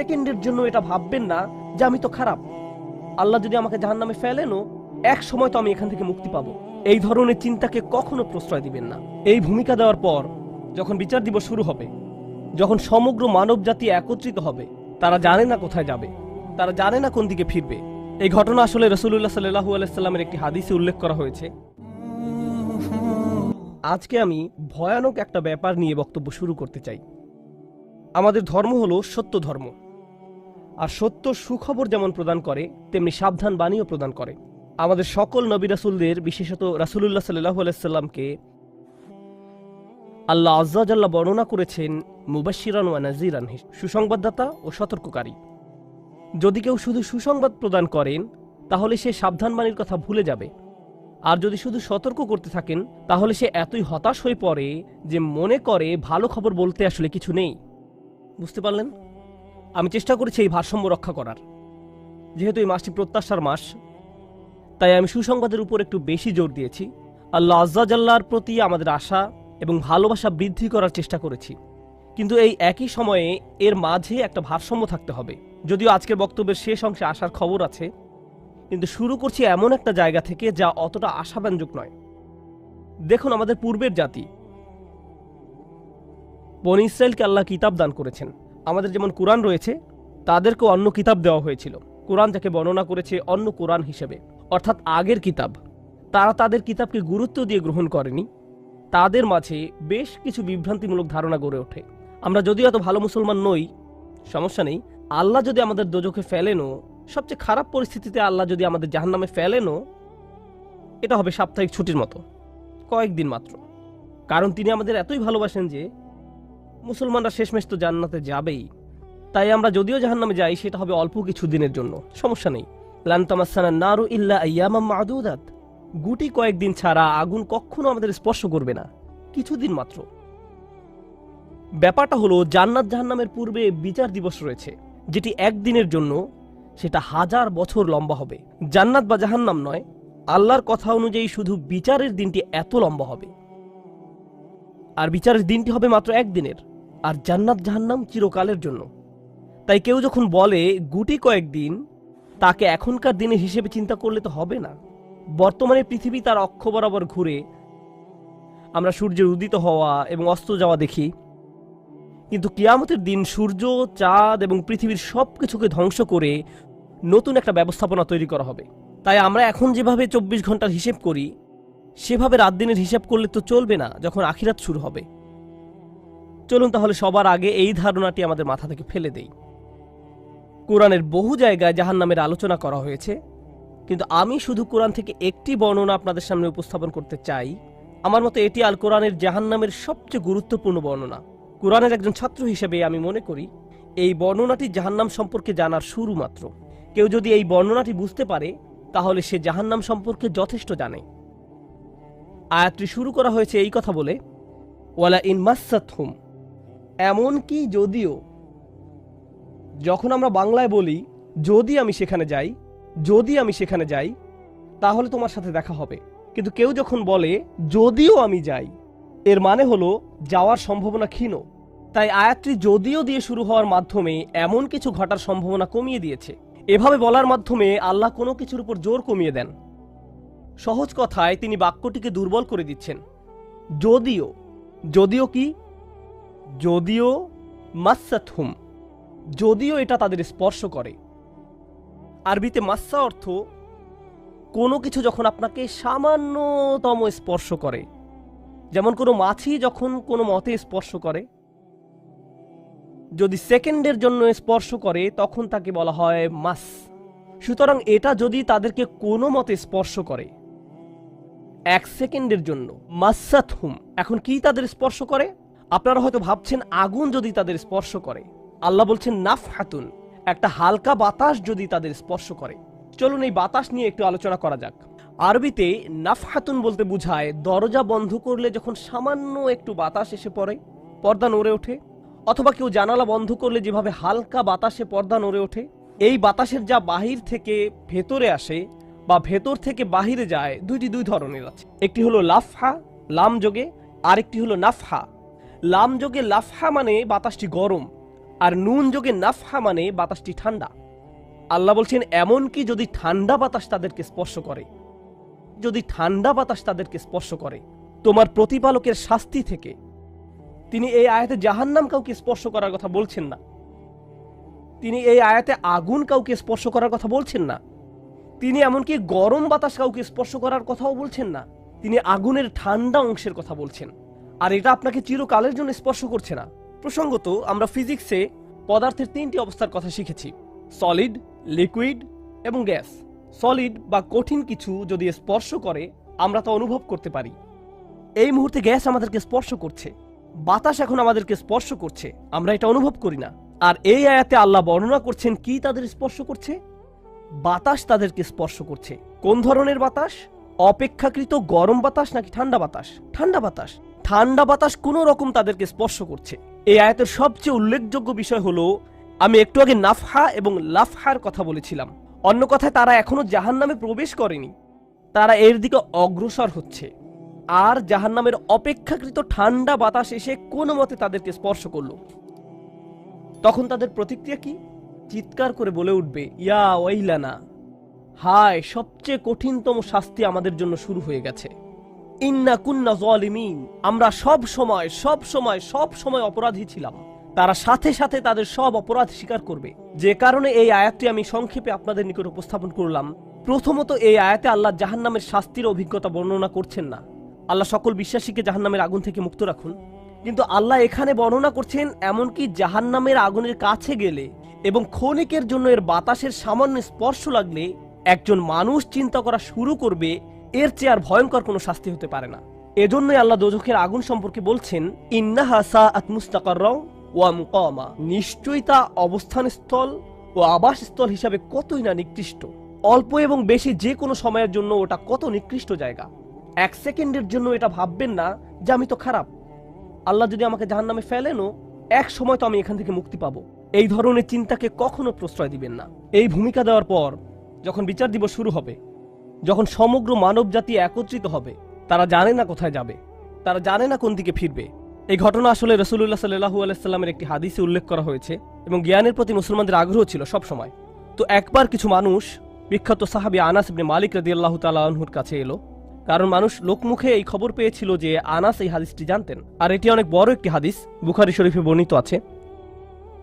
সেকেন্ডের জন্য এটা ভাববেন না যে আমি তো খারাপ, আল্লাহ যদি আমাকে জাহান্নামে ফেলেনও এক সময় তো আমি এখান থেকে মুক্তি পাবো। এই ধরনের চিন্তাকে কখনো প্রশ্রয় দিবেন না। এই ভূমিকা দেওয়ার পর যখন বিচার দিবস শুরু হবে, যখন সমগ্র মানব জাতি একত্রিত হবে, তারা জানে না কোথায় যাবে, তারা জানে না কোন দিকে ফিরবে। এই ঘটনা আসলে রাসূলুল্লাহ সাল্লাল্লাহু আলাইহি সাল্লামের একটি হাদিসে উল্লেখ করা হয়েছে। আজকে আমি ভয়ানক একটা ব্যাপার নিয়ে বক্তব্য শুরু করতে চাই। আমাদের ধর্ম হলো সত্য ধর্ম, আর সত্য সুখবর যেমন প্রদান করে তেমনি সাবধান বাণীও প্রদান করে। আমাদের সকল নবী রাসূলদের, বিশেষত রাসূলুল্লাহ সাল্লাল্লাহু আলাইহি সাল্লামকে আল্লাহ আযজা ওয়া জাল্লা বর্ণনা করেছেন মুবাশশিরান ওয়া নাযীরান, সুসংবাদদাতা ও সতর্ককারী। যদি কেউ শুধু সুসংবাদ প্রদান করেন তাহলে সে সাবধান বাণীর কথা ভুলে যাবে, আর যদি শুধু সতর্ক করতে থাকেন তাহলে সে এতই হতাশ হয়ে পড়ে যে মনে করে ভালো খবর বলতে আসলে কিছু নেই। বুঝতে পারলেন? আমি চেষ্টা করেছি এই ভারসাম্য রক্ষা করার। যেহেতু এই মাসটি প্রত্যাশার মাস, তাই আমি সুসংবাদের উপর একটু বেশি জোর দিয়েছি। আল্লাহ আযজা জাল্লার প্রতি আমাদের আশা এবং ভালোবাসা বৃদ্ধি করার চেষ্টা করেছি, কিন্তু এই একই সময়ে এর মাঝে একটা ভারসাম্য থাকতে হবে। যদিও আজকের বক্তব্যের শেষ অংশে আসার খবর আছে, কিন্তু শুরু করছি এমন একটা জায়গা থেকে যা অতটা আশাব্যঞ্জক নয়। দেখুন, আমাদের পূর্বের জাতি বনী ইসরায়েলকে আল্লাহ কিতাব দান করেছেন। আমাদের যেমন কুরআন রয়েছে, তাদেরকেও অন্য কিতাব দেওয়া হয়েছিল। কুরআন যাকে বর্ণনা করেছে অন্য কুরআন হিসেবে, অর্থাৎ আগের কিতাব। তারা তাদের কিতাবকে গুরুত্ব দিয়ে গ্রহণ করেনি। তাদের মাঝে বেশ কিছু বিভ্রান্তিমূলক ধারণা গড়ে ওঠে। আমরা যদিও এত ভালো মুসলমান নই, সমস্যা নেই। আল্লাহ যদি আমাদের দোজখে ফেলেনও, সবচেয়ে খারাপ পরিস্থিতিতে আল্লাহ যদি আমাদের জাহান্নামে ফেলেনও, এটা হবে সাপ্তাহিক ছুটির মতো, কয়েকদিন মাত্র। কারণ তিনি আমাদের এতই ভালোবাসেন যে মুসলমানরা শেষমেশ তো জান্নাতে যাবেই। তাই আমরা যদিও জাহান্নামে যাই, সেটা হবে অল্প কিছু দিনের জন্য, সমস্যা নেই। লান তামাসসানা নারু ইল্লা আইয়ামাম মা'দুদাত, গুটি কয়েকদিন ছাড়া আগুন কখনো আমাদের স্পর্শ করবে না, কিছুদিন মাত্র। ব্যাপারটা হলো, জান্নাত জাহান্নামের পূর্বে বিচার দিবস রয়েছে, যেটি একদিনের জন্য, সেটা 1000 বছর লম্বা হবে। জান্নাত বা জাহান্নাম নয়, আল্লাহর কথা অনুযায়ী শুধু বিচারের দিনটি এত লম্বা হবে। আর বিচারের দিনটি হবে মাত্র একদিনের, আর জান্নাত জাহান্নাম চিরকালের জন্য। তাই কেউ যখন বলে গুটি কয়েকদিন, তাকে এখনকার দিনের হিসেবে চিন্তা করলে তো হবে না। বর্তমানে পৃথিবী তার অক্ষ বরাবর ঘুরে, আমরা সূর্যের উদিত হওয়া এবং অস্ত যাওয়া দেখি, কিন্তু কিয়ামতের দিন সূর্য, চাঁদ এবং পৃথিবীর সব কিছুকে ধ্বংস করে নতুন একটা ব্যবস্থাপনা তৈরি করা হবে। তাই আমরা এখন যেভাবে 24 ঘন্টার হিসেব করি, সেভাবে রাত দিনের হিসাব করলে তো চলবে না যখন আখিরাত শুরু হবে। চলুন তাহলে সবার আগে এই ধারণাটি আমাদের মাথা থেকে ফেলে দেই। কোরআনের বহু জায়গায় জাহান্নামের আলোচনা করা হয়েছে, কিন্তু আমি শুধু কোরআন থেকে একটি বর্ণনা আপনাদের সামনে উপস্থাপন করতে চাই। আমার মতে এটি আল কোরআনের জাহান্নামের সবচেয়ে গুরুত্বপূর্ণ বর্ণনা। কোরআনের একজন ছাত্র হিসেবে আমি মনে করি এই বর্ণনাটি জাহান্নাম সম্পর্কে জানার শুরু মাত্র। কেউ যদি এই বর্ণনাটি বুঝতে পারে, তাহলে সে জাহান্নাম সম্পর্কে যথেষ্ট জানে। আয়াতটি শুরু করা হয়েছে এই কথা বলে, ওয়ালা ইন মাসসাতহুম, এমনকি যদিও। যখন আমরা বাংলায় বলি যদি আমি সেখানে যাই, যদি আমি সেখানে যাই, তাহলে তোমার সাথে দেখা হবে, কিন্তু কেউ যখন বলে যদিও আমি যাই, এর মানে হলো যাওয়ার সম্ভাবনা ক্ষীণ। তাই আয়াতটি যদিও দিয়ে শুরু হওয়ার মাধ্যমে এমন কিছু ঘটার সম্ভাবনা কমিয়ে দিয়েছে। এভাবে বলার মাধ্যমে আল্লাহ কোনো কিছুর উপর জোর কমিয়ে দেন। সহজ কথায় তিনি বাক্যটিকে দুর্বল করে দিচ্ছেন। যদিও, যদিও কি? যদিও মাসসাতহুম, যদিও এটা তাদের স্পর্শ করে। আরবিতে মাসসা অর্থ কোনো কিছু যখন আপনাকে সামান্যতম স্পর্শ করে, যেমন কোনো মাছি যখন কোনো মতে স্পর্শ করে। যদি সেকেন্ডের জন্য স্পর্শ করে তখন তাকে বলা হয় মাস। সুতরাং এটা যদি তাদেরকে কোনো মতে স্পর্শ করে 1 সেকেন্ডের জন্য, মাসসাতহুম। এখন কি তাদের স্পর্শ করে? আপনারা হয়তো ভাবছেন আগুন যদি তাদের স্পর্শ করে। আল্লাহ বলছেন নাফহাতুন, একটা হালকা বাতাস যদি তাদের স্পর্শ করে। চলুন এই বাতাস নিয়ে একটু আলোচনা করা যাক। আরবিতে নাফহাতুন বলতে বোঝায় দরজা বন্ধ করলে যখন সামান্য একটু বাতাস এসে পড়ে, পর্দা নড়ে ওঠে, অথবা কেউ জানালা বন্ধ করলে যেভাবে হালকা বাতাসে পর্দা নড়ে ওঠে। এই বাতাসের যা বাহির থেকে ভেতরে আসে বা ভেতর থেকে বাহিরে যায়, দুই ধরনের আছে। একটি হলো লাফহা, লাম যোগে, আরেকটি হলো নাফহা। লাম যোগে লাফহা মানে বাতাসটি গরম, আর নুন যোগে নাফহা মানে বাতাসটি ঠান্ডা। আল্লাহ বলছেন এমনকি যদি ঠান্ডা বাতাস তাদেরকে স্পর্শ করে, যদি ঠান্ডা বাতাস তাদেরকে স্পর্শ করে তোমার প্রতিপালকের শাস্তি থেকে। তিনি এই আয়াতে জাহান্নাম কাউকে স্পর্শ করার কথা বলছেন না, তিনি এই আয়াতে আগুন কাউকে স্পর্শ করার কথা বলছেন না, তিনি এমনকি গরম বাতাস কাউকে স্পর্শ করার কথাও বলছেন না, তিনি আগুনের ঠান্ডা অংশের কথা বলছেন। আর এটা আপনাকে চিরকালের জন্য স্পর্শ করছে না। প্রসঙ্গত আমরা ফিজিক্সে পদার্থের 3টি অবস্থার কথা শিখেছি, সলিড, লিকুইড এবং গ্যাস। সলিড বা কঠিন কিছু যদি স্পর্শ করে আমরা তা অনুভব করতে পারি। এই মুহূর্তে গ্যাস আমাদেরকে স্পর্শ করছে, বাতাস এখন আমাদেরকে স্পর্শ করছে, আমরা এটা অনুভব করি না। আর এই আয়াতে আল্লাহ বর্ণনা করছেন কি তাদের স্পর্শ করছে? বাতাস তাদেরকে স্পর্শ করছে। কোন ধরনের বাতাস? অপেক্ষাকৃত গরম বাতাস নাকি ঠান্ডা বাতাস? ঠান্ডা বাতাস। ঠান্ডা বাতাস কোন রকম তাদেরকে স্পর্শ করছে। এই আয়াতের সবচেয়ে উল্লেখযোগ্য বিষয় হলো, আমি একটু আগে নাফহা এবং লাফহার কথা বলেছিলাম। অন্য কথায় তারা এখনো জাহান্নামে প্রবেশ করেনি, তারা এর দিকে অগ্রসর হচ্ছে। আর জাহান্নামের অপেক্ষাকৃত ঠান্ডা বাতাস এসে কোনো মতে তাদেরকে স্পর্শ করলো, তখন তাদের প্রতিক্রিয়া কি? চিৎকার করে বলে উঠবে, ইয়া ওয়াইলানা, হায়, সবচেয়ে কঠিনতম শাস্তি আমাদের জন্য শুরু হয়ে গেছে। ইন্না কুন্না যালিমিন, আমরা সব সময় অপরাধী ছিলাম। তারা সাথে সাথে তাদের সব অপরাধ স্বীকার করবে। যে কারণে এই আয়াতটি আমি সংক্ষেপে আপনাদের নিকট উপস্থাপন করলাম। প্রথমত, এই আয়াতে আল্লাহ জাহান্নামের শাস্তির অভিজ্ঞতা বর্ণনা করছেন না। আল্লাহ সকল বিশ্বাসীকে জাহান্নামের আগুন থেকে মুক্ত রাখুন। কিন্তু আল্লাহ এখানে বর্ণনা করছেন এমনকি জাহান্নামের আগুনের কাছে গেলে এবং ক্ষণিকের জন্য এর বাতাসের সামান্য স্পর্শ লাগলে একজন মানুষ চিন্তা করা শুরু করবে এর চেয়ে আর ভয়ঙ্কর কোনো শাস্তি হতে পারে না। এজন্যই আল্লাহ দোজখের আগুন সম্পর্কে বলছেন, ইন্নাহা সাআত মুস্তাকাররা ওয়া মুকামা, নিশ্চয়ই তা অবস্থানস্থল ও আবাসস্থল হিসাবে কতই না নিকৃষ্ট। অল্প এবং বেশি যে কোনো সময়ের জন্য ওটা কত নিকৃষ্ট জায়গা। 1 সেকেন্ডের জন্য এটা ভাববেন না যে আমি তো খারাপ, আল্লাহ যদি আমাকে জাহান্নামে ফেলেনও এক সময় তো আমি এখান থেকে মুক্তি পাবো। এই ধরনের চিন্তাকে কখনো প্রশ্রয় দিবেন না। এই ভূমিকা দেওয়ার পর যখন বিচার দিবস শুরু হবে, যখন সমগ্র মানব জাতি একত্রিত হবে, তারা জানে না কোথায় যাবে, তারা জানে না কোন দিকে ফিরবে। এই ঘটনা আসলে রাসূলুল্লাহ সাল্লাল্লাহু আলাইহি সাল্লামের একটি হাদিসে উল্লেখ করা হয়েছে এবং জ্ঞানের প্রতি মুসলমানদের আগ্রহ ছিল সব সময়। তো একবার কিছু মানুষ বিখ্যাত সাহাবী আনাস ইবনে মালিক রাদিয়াল্লাহু তাআলা আনহুর কাছে এলো, কারণ মানুষ লোকমুখে এই খবর পেয়েছিল যে আনাস এই হাদিসটি জানতেন, আর এটি অনেক বড় একটি হাদিস, বুখারী শরীফে বর্ণিত আছে।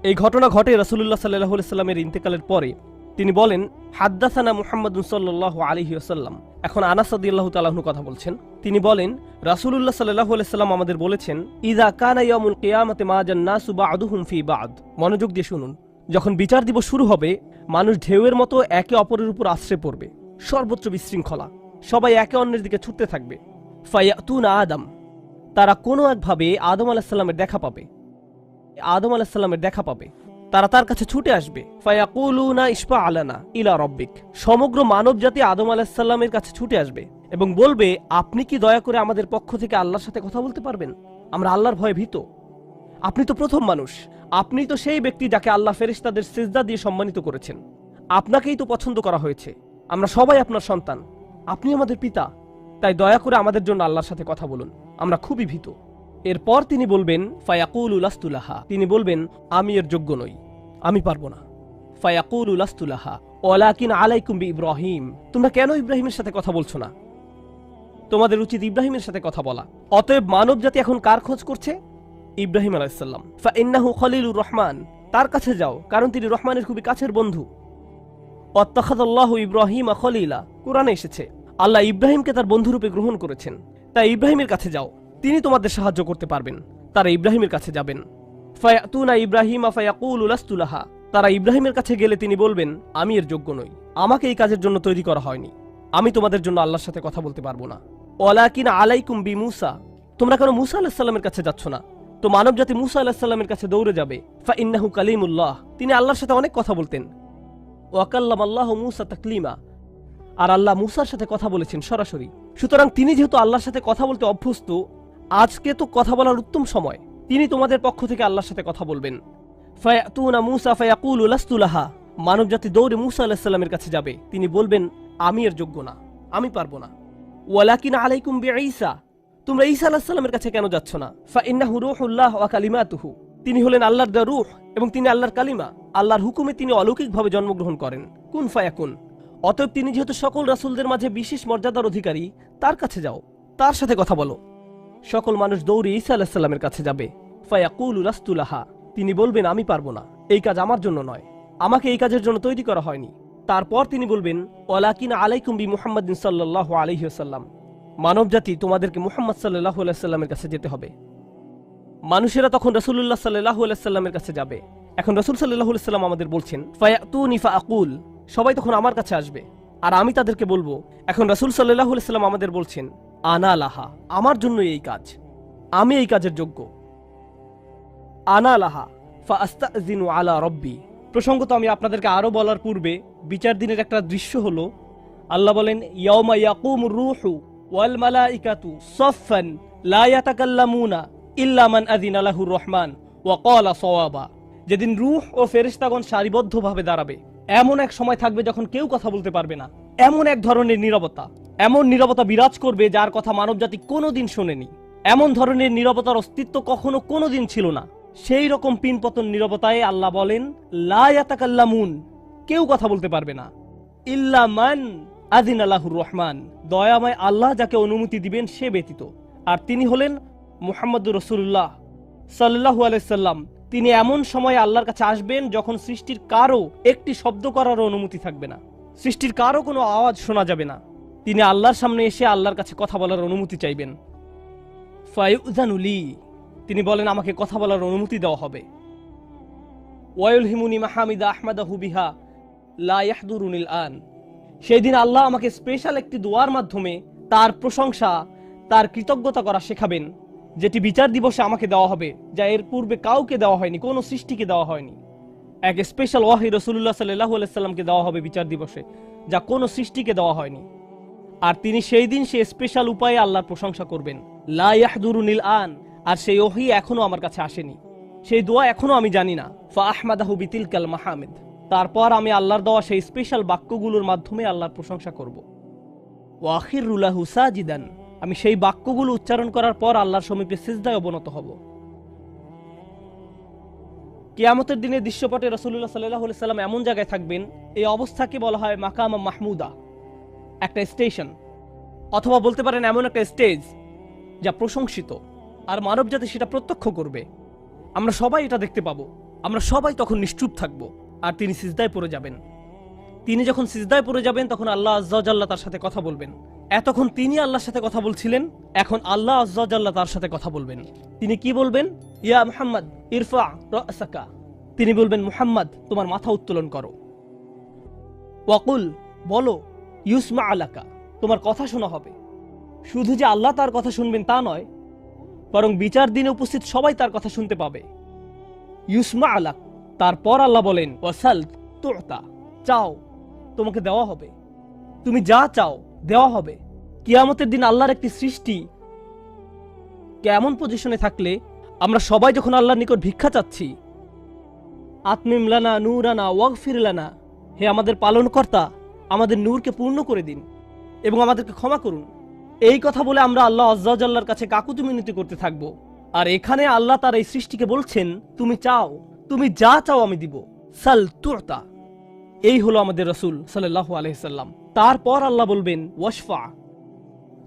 এই ঘটনা ঘটে রাসূলুল্লাহ সাল্লাল্লাহু আলাইহি সাল্লামের ইন্তেকালের পরে। তিনি বলেন, হাদ্দাসানা মুহাম্মাদুন সাল্লাল্লাহু আলাইহি ওয়াসাল্লাম। এখন আনাস রাদিয়াল্লাহু তাআলা আনহু কথা বলছেন। তিনি বলেন, রাসূলুল্লাহ সাল্লাল্লাহু আলাইহি সাল্লাম আমাদের বলেছেন, ইযা কানা ইয়াউমুল কিয়ামাতি মা জান্নাসু বা'দুহুম ফি বা'দ। মনোযোগ দিয়ে শুনুন। যখন বিচার দিবস শুরু হবে, মানুষ ঢেউয়ের মতো একে অপরের উপর আশ্রয় পড়বে, সর্বত্র বিশৃঙ্খলা, সবাই একে অন্যের দিকে ছুটতে থাকবে। ফায়াতুনা আদম, তারা কোনো একভাবে আদম আলাইহিস সালামের দেখা পাবে, আদম আলাইহিস সালামের দেখা পাবে, তারা তার কাছে ছুটে আসবে। ফায়াকুলুনা ইশফা আলানা ইলা রাব্বিক, সমগ্র মানব জাতি আদম আলাইহিস সালামের কাছে ছুটে আসবে এবং বলবে, আপনি কি দয়া করে আমাদের পক্ষ থেকে আল্লাহর সাথে কথা বলতে পারবেন? আমরা আল্লাহর ভয়ে ভীত। আপনি তো প্রথম মানুষ, আপনি তো সেই ব্যক্তি যাকে আল্লাহ ফেরেশতাদের সিজদা দিয়ে সম্মানিত করেছেন, আপনাকেই তো পছন্দ করা হয়েছে, আমরা সবাই আপনার সন্তান, আপনি আমাদের পিতা, তাই দয়া করে আমাদের জন্য আল্লাহর সাথে কথা বলুন, আমরা খুবই ভীত। এরপর তিনি বলবেন, ফায়াকুলু লাস্তু লাহা, তিনি বলবেন, আমি এর যোগ্য নই, আমি পারবো না। ফায়াকুলু লাস্তু লাহা ওয়ালাকিন আলাইকুম বিইব্রাহিম, তোমরা কেন ইব্রাহিমের সাথে কথা বলছো না? তোমাদের উচিত ইব্রাহিমের সাথে কথা বলা। অতএব মানব জাতি এখন কার খোঁজ করছে? ইব্রাহিম আলাইহিস সালাম। ফাইন্নাহু খলিলুর রহমান, তার কাছে যাও, কারণ তিনি রহমানের খুবই কাছের বন্ধু। ওয়াত্তাখাযাল্লাহু ইব্রাহিমা খলিলা, কুরআনে এসেছে আল্লাহ ইব্রাহিমকে তার বন্ধুরূপে গ্রহণ করেছেন। তাই ইব্রাহিমের কাছে যাও, তিনি তোমাদের সাহায্য করতে পারবেন। তারা ইব্রাহিমের কাছে যাবেন। ফায়াতুনা ইব্রাহিমা ফায়াকুলু লাস্তু লাহা, তারা ইব্রাহিমের কাছে গেলে তিনি বলবেন, আমি এর যোগ্য নই, আমাকে এই কাজের জন্য তৈরি করা হয়নি, আমি তোমাদের জন্য আল্লাহর সাথে কথা বলতে পারবো না। ওয়ালাকিন আলাইকুম বিমূসা, তোমরা কেন মূসা আলাইহিস সালামের কাছে যাচ্ছ না? তো মানব জাতি মূসা আলাইহিস সালামের কাছে দৌড়ে যাবে। ফাইন্নাহু কালিমুল্লাহ, তিনি আল্লাহর সাথে অনেক কথা বলতেন। ওয়া কাল্লামাল্লাহু মূসা তাকলিমা, আর আল্লাহ মূসার সাথে কথা বলেছেন সরাসরি। সুতরাং তিনি যেহেতু আল্লাহর সাথে কথা বলতে অভ্যস্ত, আজকে তো কথা বলার উত্তম সময়, তিনি তোমাদের পক্ষ থেকে আল্লাহর সাথে কথা বলবেন। ফায়াতুনা মূসা ফায়াকুলু লাস্তু লাহা, মানব জাতি দৌড়ে মূসা আলাইহিস সালামের কাছে যাবে, তিনি বলবেন, আমি এর যোগ্য না, আমি পারবো না। ওয়ালাকিন আলাইকুম বিঈসা, তোমরা ঈসা আলাইহিস সালামের কাছে কেন যাচ্ছ না? ফাইন্নাহু রূহুল্লাহ ওয়া কালিমাতুহু, তিনি হলেন আল্লাহর দেওয়া রূহ এবং তিনি আল্লাহর কালিমা। আল্লাহর হুকুমে তিনি অলৌকিকভাবে জন্মগ্রহণ করেন, কুন ফায়াকুন। অতএব তিনি যেহেতু সকল রাসূলদের মাঝে বিশেষ মর্যাদার অধিকারী, তার কাছে যাও, তার সাথে কথা বলো। সকল মানুষ দৌড়ে ঈসা আলাইহিস সালামের কাছে যাবে। ফায়াকুলু লাস্তু লাহা, তিনি বলবেন আমি পারবো না, এই কাজ আমার জন্য নয়, আমাকে এই কাজের জন্য তৈরি করা হয়নি। তারপর তিনি বলবেন ওয়ালাকিন আলাইকুম বি মুহাম্মাদিন সাল্লাল্লাহু আলাইহি ওয়াসাল্লাম, মানবজাতি তোমাদেরকে মুহাম্মদ সাল্লাল্লাহু আলাইহি ওয়াসাল্লামের কাছে যেতে হবে। মানুষেরা তখন রাসূলুল্লাহ সাল্লাল্লাহু আলাইহি ওয়াসাল্লামের কাছে যাবে। এখন রাসূল সাল্লাল্লাহু আলাইহি ওয়াসাল্লাম আমাদের বলছেন ফায়াতুনি ফাআকুল, সবাই তখন আমার কাছে আসবে আর আমি তাদেরকে বলবো। এখন রাসূল সাল্লাল্লাহু আলাইহি ওয়াসাল্লাম আমাদের বলছেন আনা লাহা, আমার জন্য এই কাজ, আমি এই কাজের যোগ্য। আনা লাহা ফাআস্তাযিনু আলা রব্বি। প্রসঙ্গত আমি আপনাদেরকে আরো বলার পূর্বে বিচার দিনের একটা দৃশ্য হলো, আল্লাহ বলেন ইয়াউমা ইয়াকুমুর রূহু ওয়াল মালাইকাতু সাফফান লা ইয়াতাকাল্লামুনা ইল্লা মান আযিনা লাহুর রহমান ওয়া ক্বালা সাওয়াবা। যেদিন রূহ ও ফেরেশতাগণ সারিবদ্ধভাবে দাঁড়াবে, এমন এক সময় থাকবে যখন কেউ কথা বলতে পারবে না। এমন এক ধরনের নীরবতা, এমন নীরবতা বিরাজ করবে যার কথা মানবজাতি কোনোদিন শোনেনি। এমন ধরনের নীরবতার অস্তিত্ব কখনো কোনোদিন ছিল না। সেই রকম পিনপতন নীরবতায় আল্লাহ বলেন লা ইয়াতাকাল্লামুন, কেউ কথা বলতে পারবে না, ইল্লা মান আযিনা লাহুর রহমান, দয়াময় আল্লাহ যাকে অনুমতি দিবেন সে ব্যতীত। আর তিনি হলেন মুহাম্মদুর রাসূলুল্লাহ সাল্লাল্লাহু আলাইহি সাল্লাম। তিনি এমন সময় আল্লাহর কাছে আসবেন যখন সৃষ্টির কারো একটি শব্দ করার অনুমতি থাকবে না, সৃষ্টির কারো কোনো আওয়াজ শোনা যাবে না। তিনি আল্লাহর সামনে এসে আল্লাহর কাছে কথা বলার অনুমতি চাইবেন। ফায়ুযানু লি, তিনি বলেন আমাকে কথা বলার অনুমতি দেওয়া হবে। ওয়ায়ুলহিমুনি মাহামিদা আহমাদাহু বিহা লা ইয়াহদুরুনিল আন, সেই দিন আল্লাহ আমাকে স্পেশাল একটি দোয়ার মাধ্যমে তার প্রশংসা, তার কৃতজ্ঞতা করা শেখাবেন, যেটি বিচার দিবসে আমাকে দেওয়া হবে, যা এর পূর্বে কাউকে দেওয়া হয়নি, কোনো সৃষ্টিকে দেওয়া হয়নি। এক স্পেশাল ওয়াহি রাসূলুল্লাহ সাল্লাল্লাহু আলাইহি সাল্লামকে দেওয়া হবে বিচার দিবসে, যা কোনো সৃষ্টিকে দেওয়া হয়নি। আর তিনি সেই দিন সে স্পেশাল উপায়ে আল্লাহর প্রশংসা করবেন, লা ইয়াহদুরুনিল আন, আর সেই ওহী এখনো আমার কাছে আসেনি, সেই দোয়া এখনো আমি জানি না। ফা আহমাদাহু বিতিলকাল মাহামিদ, তারপর আমি আল্লাহর দেওয়া সেই স্পেশাল বাক্যগুলোর মাধ্যমে আল্লাহর প্রশংসা করব। ওয়া আখিরু লাহু সাজিদান, আমি সেই বাক্যগুলো উচ্চারণ করার পর আল্লাহর সমীপে সিজদায় অবনত হব। কিয়ামতের দিনে দৃশ্যপটে রাসূলুল্লাহ সাল্লাল্লাহু আলাইহি সাল্লাম এমন জায়গায় থাকবেন, এই অবস্থাকে বলা হয় মাকাম মাহমুদা, একটা স্টেশন, অথবা বলতে পারেন এমন একটা স্টেজ যা প্রশংসিত, আর মানবজাতি সেটা প্রত্যক্ষ করবে। আমরা সবাই এটা দেখতে পাবো, আমরা সবাই তখন নিশ্চুপ থাকব, আর তিনি সিজদায় পড়ে যাবেন। তিনি যখন সিজদায় পড়ে যাবেন তখন আল্লাহ আযজা ওয়া জাল্লা তার সাথে কথা বলবেন। এতক্ষণ তিনি আল্লাহর সাথে কথা বলছিলেন, এখন আল্লাহ আযজা ওয়া জাল্লা তার সাথে কথা বলবেন। তিনি কি বলবেন? ইয়া মুহাম্মদ ইরফা রাসাকা, তিনি বলবেন মুহাম্মদ তোমার মাথা উত্তোলন করো। ওয়াকুল, বলো, ইউসমা আলাকা, তোমার কথা শোনা হবে। শুধু যে আল্লাহ তার কথা শুনবেন তা নয়, বরং বিচার দিনে উপস্থিত সবাই তার কথা শুনতে পাবে। ইউসমা আলাক, তারপর আল্লাহ বলেন ওয়াসাল তুতা, চাও তোমাকে দেওয়া হবে, তুমি যা চাও দেওয়া হবে। কিয়ামতের দিন আল্লাহর একটি সৃষ্টি কেমন পজিশনে থাকলে আমরা সবাই যখন আল্লাহর নিকট ভিক্ষা চাচ্ছি, আতমিম লানা নূরানা ওয়াগফির লানা, হে আমাদের পালনকর্তা, আমাদের নূরকে পূর্ণ করে দিন এবং আমাদেরকে ক্ষমা করুন, এই কথা বলে আমরা আল্লাহ আযজা ওয়া জাল্লার কাছে কাকুতি মিনতি করতে থাকব। আর এখানে আল্লাহ তার এই সৃষ্টিকে বলছেন তুমি চাও, তুমি যা চাও আমি দিব, সাল তুতা। এই হলো আমাদের রাসূল সাল্লাল্লাহু আলাইহি সাল্লাম। তারপর আল্লাহ বলবেন ওয়াশফা,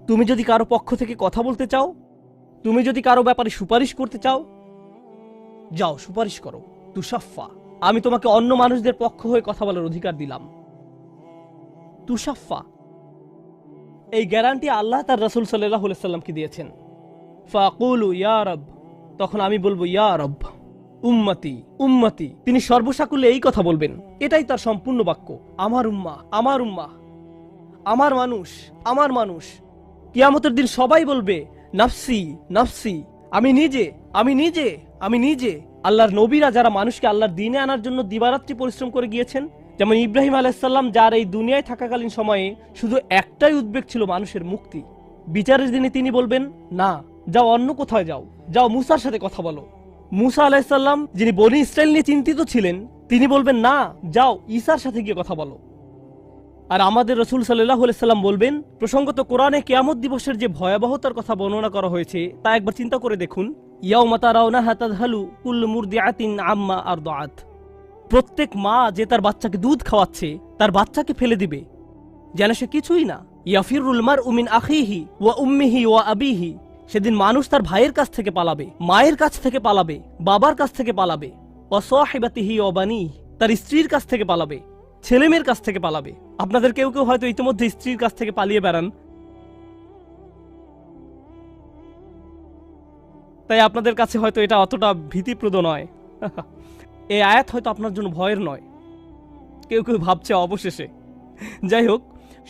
তুমি যদি কারো পক্ষ থেকে কথা বলতে চাও, তুমি যদি কারো ব্যাপারে সুপারিশ করতে চাও, যাও সুপারিশ করো। তুশাফা, আমি তোমাকে অন্য মানুষদের পক্ষ হয়ে কথা বলার অধিকার দিলাম। তুশাফা, এই গ্যারান্টি আল্লাহ তার রাসূল সাল্লাল্লাহু আলাইহি সাল্লামকে দিয়েছেন। ফাকুলু ইয়া রব, তখন আমি বলবো ইয়া রব, উম্মতি উম্মতি, তিনি সর্বসাকুল্যে এই কথা বলবেন, এটাই তার সম্পূর্ণ বাক্য, আমার উম্মাহ আমার উম্মাহ, আমার মানুষ আমার মানুষ। কিয়ামতের দিন সবাই বলবে নাফসি নাফসি, আমি নিজে আমি নিজে আমি নিজে। আল্লাহর নবীরা যারা মানুষকে আল্লাহর দ্বীনে আনার জন্য দিবারাত্রি পরিশ্রম করে গিয়েছেন, যেমন ইব্রাহিম আলাইহিস সালাম, যার এই দুনিয়ায় থাকাকালীন সময়ে শুধু একটাই উদ্বেগ ছিল মানুষের মুক্তি, বিচারের দিনে তিনি বলবেন না, যাও অন্য কোথায় যাও, যাও মুসার সাথে কথা বলো। মুসা আলাইহিস সালাম, যিনি বনি ইসরাইল নিয়ে চিন্তিত ছিলেন, তিনি বলবেন না, যাও ঈসার সাথে গিয়ে কথা বলো। আর আমাদের রাসূল সাল্লাল্লাহু আলাইহি সাল্লাম বলবেন, প্রসঙ্গত কোরআনে কিয়ামত দিবসের যে ভয়াবহতার কথা বর্ণনা করা হয়েছে তা একবার চিন্তা করে দেখুন। ইয়াউমা তারাউনাহা তাযহালু কুল্লু মুরদিআতিন আম্মা আরদাআত। প্রত্যেক মা যে তার বাচ্চাকে দুধ খাওয়াচ্ছে তার বাচ্চাকে ফেলে দিবে যেন সে কিছুই না। ইয়াফিরুল মারউ মিন আখিহি ওয়া উম্মিহি ওয়া আবিহি। সেদিন মানুষ তার ভাইয়ের কাছ থেকে পালাবে, মায়ের কাছ থেকে পালাবে, বাবার কাছ থেকে পালাবে। ওয়া সাহিবাতিহি ওয়া বানিহি। তার স্ত্রীর কাছ থেকে পালাবে, ছেলেমেয়ের কাছ থেকে পালাবে। আপনাদের কেউ কেউ হয়তো ইতিমধ্যে স্ত্রীর কাছ থেকে পালিয়ে বেড়ান, তাই আপনাদের কাছে হয়তো এটা অতটা ভীতিপ্রদ নয়। এই আয়াত হয়তো আপনার জন্য ভয়ের নয়, কেউ কেউ ভাবছে অবশেষে। যাই হোক,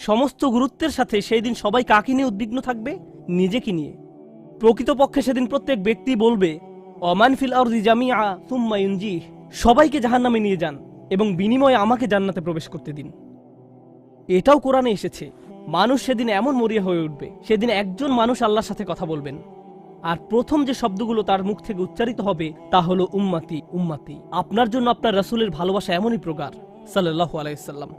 সমস্ত গুরুত্বের সাথে সেই দিন সবাই কাকে নিয়ে উদ্বিগ্ন থাকবে? নিজেকে নিয়ে। প্রকৃতপক্ষে সেদিন প্রত্যেক ব্যক্তি বলবে, অমান ফিল আরদি জামিআ সুম্মা ইউনজিহ। সবাইকে জাহান্নামে নিয়ে যান এবং বিনিময়ে আমাকে জান্নাতে প্রবেশ করতে দিন। এটাও কোরআনে এসেছে। মানুষ সেদিন এমন মরিয়া হয়ে উঠবে, সেদিন একজন মানুষ আল্লাহর সাথে কথা বলবেন, আর প্রথম যে শব্দগুলো তার মুখ থেকে উচ্চারিত হবে তা হলো উম্মতি উম্মতি। আপনার জন্য আপনার রাসূলের ভালোবাসা এমনই প্রগাঢ় সাল্লাল্লাহু আলাইহি ওয়াসাল্লাম।